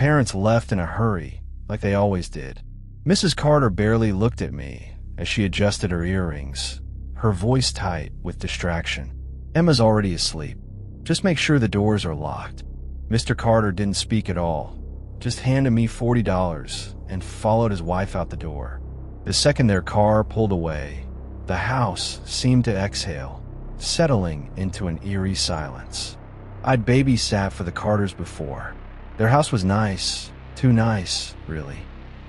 parents left in a hurry, like they always did. Mrs. Carter barely looked at me as she adjusted her earrings, her voice tight with distraction. Emma's already asleep. Just make sure the doors are locked. Mr. Carter didn't speak at all, just handed me $40 and followed his wife out the door. The second their car pulled away, the house seemed to exhale, settling into an eerie silence. I'd babysat for the Carters before. Their house was nice, too nice, really.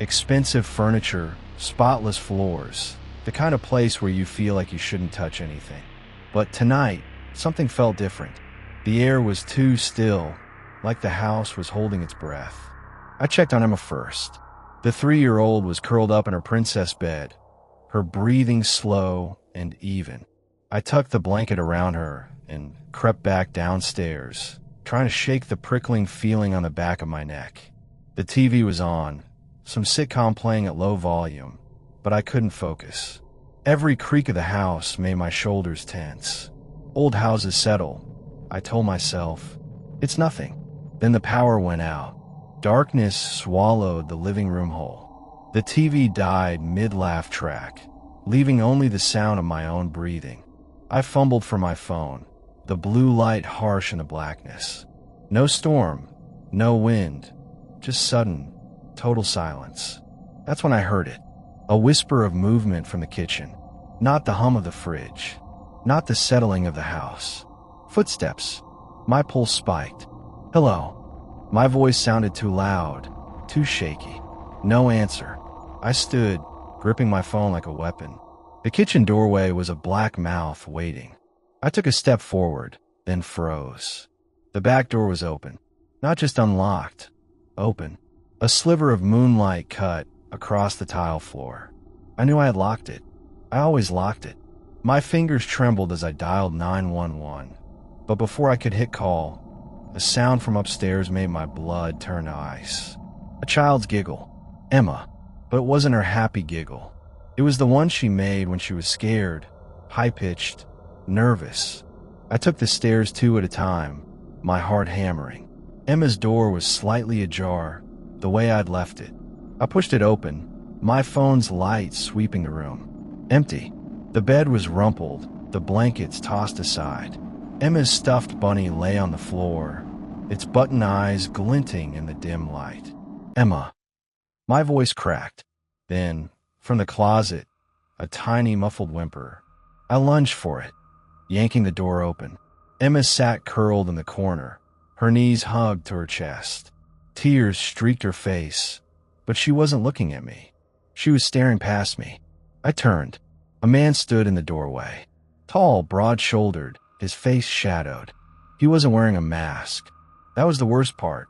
Expensive furniture, spotless floors, the kind of place where you feel like you shouldn't touch anything. But tonight, something felt different. The air was too still, like the house was holding its breath. I checked on Emma first. The 3-year-old was curled up in her princess bed, her breathing slow and even. I tucked the blanket around her and crept back downstairs, trying to shake the prickling feeling on the back of my neck. The TV was on, some sitcom playing at low volume, but I couldn't focus. Every creak of the house made my shoulders tense. Old houses settle, I told myself. It's nothing. Then the power went out. Darkness swallowed the living room whole. The TV died mid-laugh track, leaving only the sound of my own breathing. I fumbled for my phone, the blue light harsh in the blackness. No storm, no wind, just sudden, total silence. That's when I heard it. A whisper of movement from the kitchen. Not the hum of the fridge. Not the settling of the house. Footsteps. My pulse spiked. Hello. My voice sounded too loud, too shaky. No answer. I stood, gripping my phone like a weapon. The kitchen doorway was a black mouth waiting. I took a step forward, then froze. The back door was open. Not just unlocked. Open. A sliver of moonlight cut across the tile floor. I knew I had locked it. I always locked it. My fingers trembled as I dialed 911. But before I could hit call, a sound from upstairs made my blood turn to ice. A child's giggle. Emma. But it wasn't her happy giggle. It was the one she made when she was scared, high-pitched, nervous. I took the stairs 2 at a time, my heart hammering. Emma's door was slightly ajar, the way I'd left it. I pushed it open, my phone's light sweeping the room. Empty. The bed was rumpled, the blankets tossed aside. Emma's stuffed bunny lay on the floor, its button eyes glinting in the dim light. Emma. My voice cracked. Then, from the closet, a tiny muffled whimper. I lunged for it, yanking the door open. Emma sat curled in the corner, her knees hugged to her chest. Tears streaked her face, but she wasn't looking at me. She was staring past me. I turned. A man stood in the doorway. Tall, broad-shouldered, his face shadowed. He wasn't wearing a mask. That was the worst part.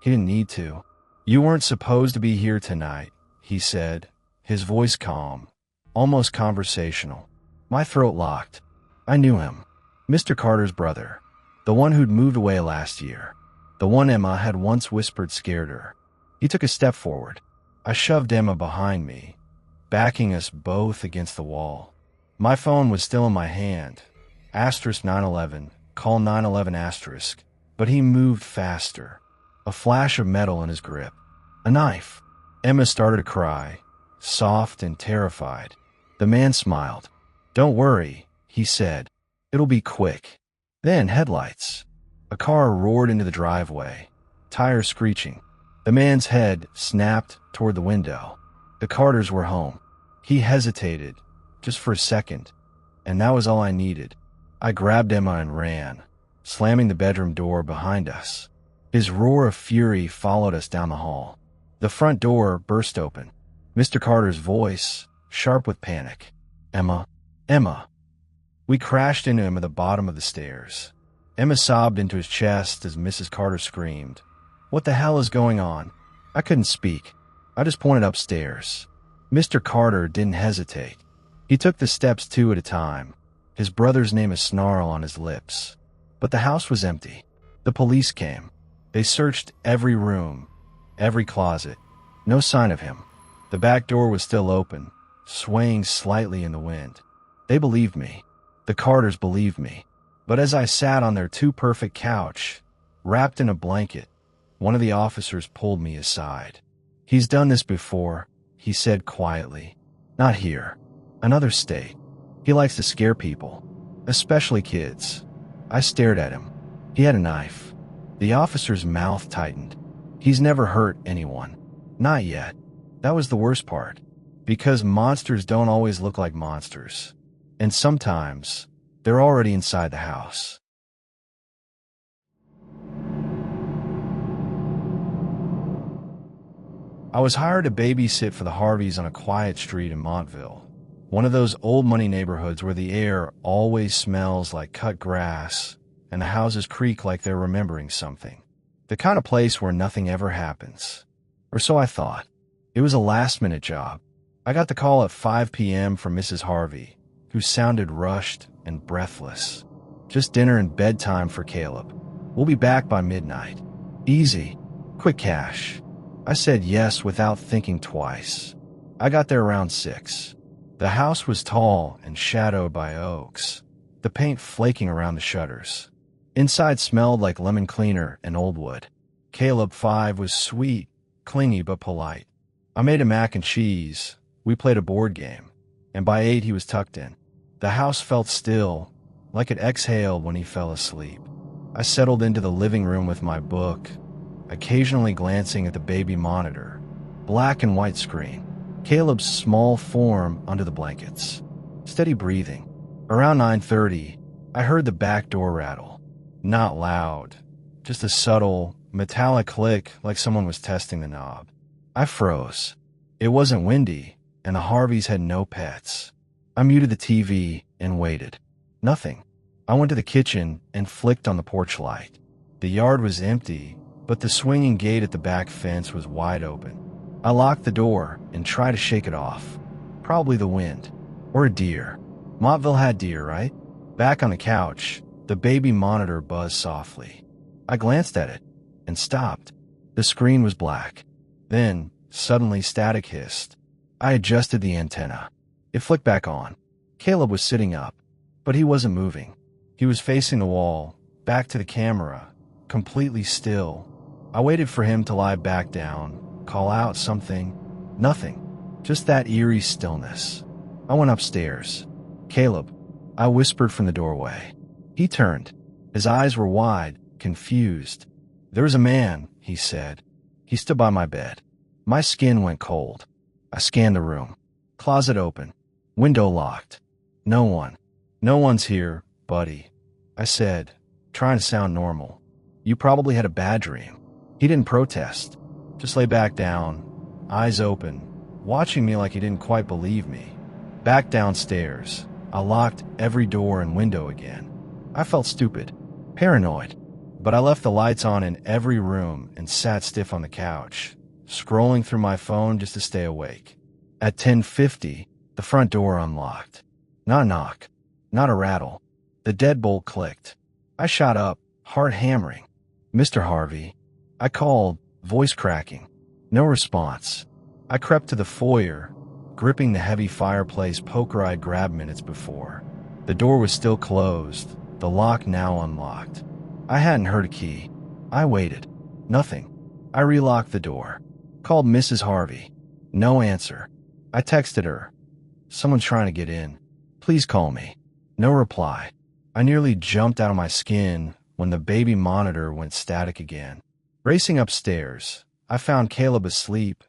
He didn't need to. You weren't supposed to be here tonight, he said, his voice calm, almost conversational. My throat locked. I knew him. Mr. Carter's brother. The one who'd moved away last year. The one Emma had once whispered scared her. He took a step forward. I shoved Emma behind me, backing us both against the wall. My phone was still in my hand. Asterisk 911, call 911 asterisk. But he moved faster. A flash of metal in his grip. A knife. Emma started to cry, soft and terrified. The man smiled. Don't worry, he said. It'll be quick. Then headlights. A car roared into the driveway, tires screeching. The man's head snapped toward the window. The Carters were home. He hesitated, just for a second, and that was all I needed. I grabbed Emma and ran, slamming the bedroom door behind us. His roar of fury followed us down the hall. The front door burst open. Mr. Carter's voice, sharp with panic. Emma, Emma. We crashed into him at the bottom of the stairs. Emma sobbed into his chest as Mrs. Carter screamed. What the hell is going on? I couldn't speak. I just pointed upstairs. Mr. Carter didn't hesitate. He took the steps 2 at a time, his brother's name a snarl on his lips. But the house was empty. The police came. They searched every room, every closet. No sign of him. The back door was still open, swaying slightly in the wind. They believed me. The Carters believed me. But as I sat on their too-perfect couch, wrapped in a blanket, One of the officers pulled me aside. "He's done this before," he said quietly. "Not here. Another state. He likes to scare people, especially kids." I stared at him. He had a knife. The officer's mouth tightened. "He's never hurt anyone. Not yet." That was the worst part, because monsters don't always look like monsters. And sometimes, they're already inside the house. I was hired to babysit for the Harveys on a quiet street in Montville, one of those old money neighborhoods where the air always smells like cut grass and the houses creak like they're remembering something. The kind of place where nothing ever happens. Or so I thought. It was a last-minute job. I got the call at 5 p.m. from Mrs. Harvey, who sounded rushed and breathless. "Just dinner and bedtime for Caleb. We'll be back by midnight. Easy. Quick cash." I said yes without thinking twice. I got there around 6. The house was tall and shadowed by oaks, the paint flaking around the shutters. Inside smelled like lemon cleaner and old wood. Caleb, 5, was sweet, clingy but polite. I made him mac and cheese. We played a board game. And by 8 he was tucked in. The house felt still, like it exhaled when he fell asleep. I settled into the living room with my book, occasionally glancing at the baby monitor. Black and white screen. Caleb's small form under the blankets. Steady breathing. Around 9:30, I heard the back door rattle. Not loud, just a subtle, metallic click like someone was testing the knob. I froze. It wasn't windy, and the Harveys had no pets. I muted the TV and waited. Nothing. I went to the kitchen and flicked on the porch light. The yard was empty, but the swinging gate at the back fence was wide open. I locked the door and tried to shake it off. Probably the wind. Or a deer. Montville had deer, right? Back on the couch, the baby monitor buzzed softly. I glanced at it and stopped. The screen was black. Then, suddenly static hissed. I adjusted the antenna. It flicked back on. Caleb was sitting up, but he wasn't moving. He was facing the wall, back to the camera, completely still. I waited for him to lie back down, call out something. Nothing. Just that eerie stillness. I went upstairs. "Caleb," I whispered from the doorway. He turned. His eyes were wide, confused. "There was a man," he said. He stood by my bed. My skin went cold. I scanned the room. Closet open. Window locked. No one. "No one's here, buddy," I said, trying to sound normal. "You probably had a bad dream." He didn't protest. Just lay back down, eyes open, watching me like he didn't quite believe me. Back downstairs, I locked every door and window again. I felt stupid, paranoid, but I left the lights on in every room and sat stiff on the couch, scrolling through my phone just to stay awake. At 10:50, the front door unlocked. Not a knock, not a rattle. The deadbolt clicked. I shot up, heart hammering. "Mr. Harvey," I called, voice cracking. No response. I crept to the foyer, gripping the heavy fireplace poker I'd grabbed minutes before. The door was still closed, the lock now unlocked. I hadn't heard a key. I waited. Nothing. I relocked the door. Called Mrs. Harvey. No answer. I texted her. "Someone's trying to get in. Please call me." No reply. I nearly jumped out of my skin when the baby monitor went static again. Racing upstairs, I found Caleb asleep,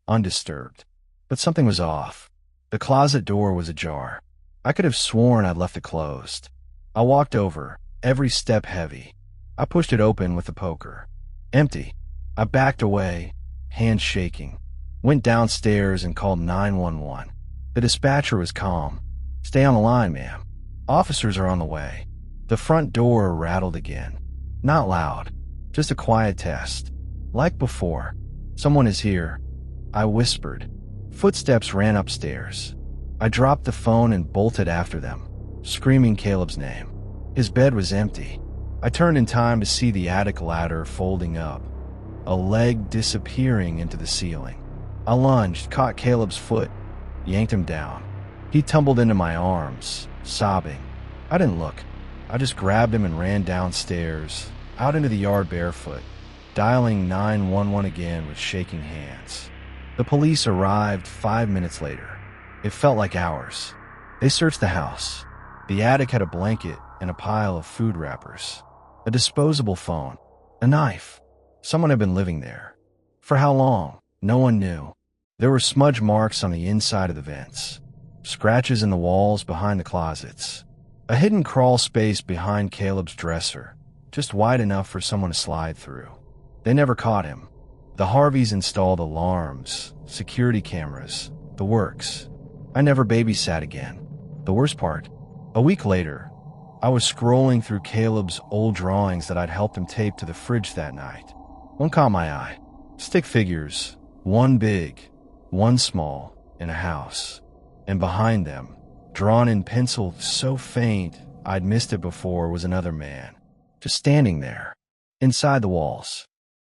undisturbed. But something was off. The closet door was ajar. I could have sworn I'd left it closed. I walked over, every step heavy. I pushed it open with the poker. Empty. I backed away, hands shaking. Went downstairs and called 911. The dispatcher was calm. "Stay on the line, ma'am. Officers are on the way." The front door rattled again. Not loud, just a quiet test. Like before. "Someone is here," I whispered. Footsteps ran upstairs. I dropped the phone and bolted after them, screaming Caleb's name. His bed was empty. I turned in time to see the attic ladder folding up, a leg disappearing into the ceiling. I lunged, caught Caleb's foot, yanked him down. He tumbled into my arms, sobbing. I didn't look. I just grabbed him and ran downstairs, out into the yard barefoot. dialing 911 again with shaking hands. The police arrived 5 minutes later. It felt like hours. They searched the house. The attic had a blanket and a pile of food wrappers, a disposable phone, a knife. Someone had been living there. For how long? No one knew. There were smudge marks on the inside of the vents, scratches in the walls behind the closets, a hidden crawl space behind Caleb's dresser, just wide enough for someone to slide through. They never caught him. The Harveys installed alarms, security cameras, the works. I never babysat again. The worst part, a week later, I was scrolling through Caleb's old drawings that I'd helped him tape to the fridge that night. One caught my eye. Stick figures, one big, one small, in a house. And behind them, drawn in pencil so faint I'd missed it before, was another man, just standing there, inside the walls.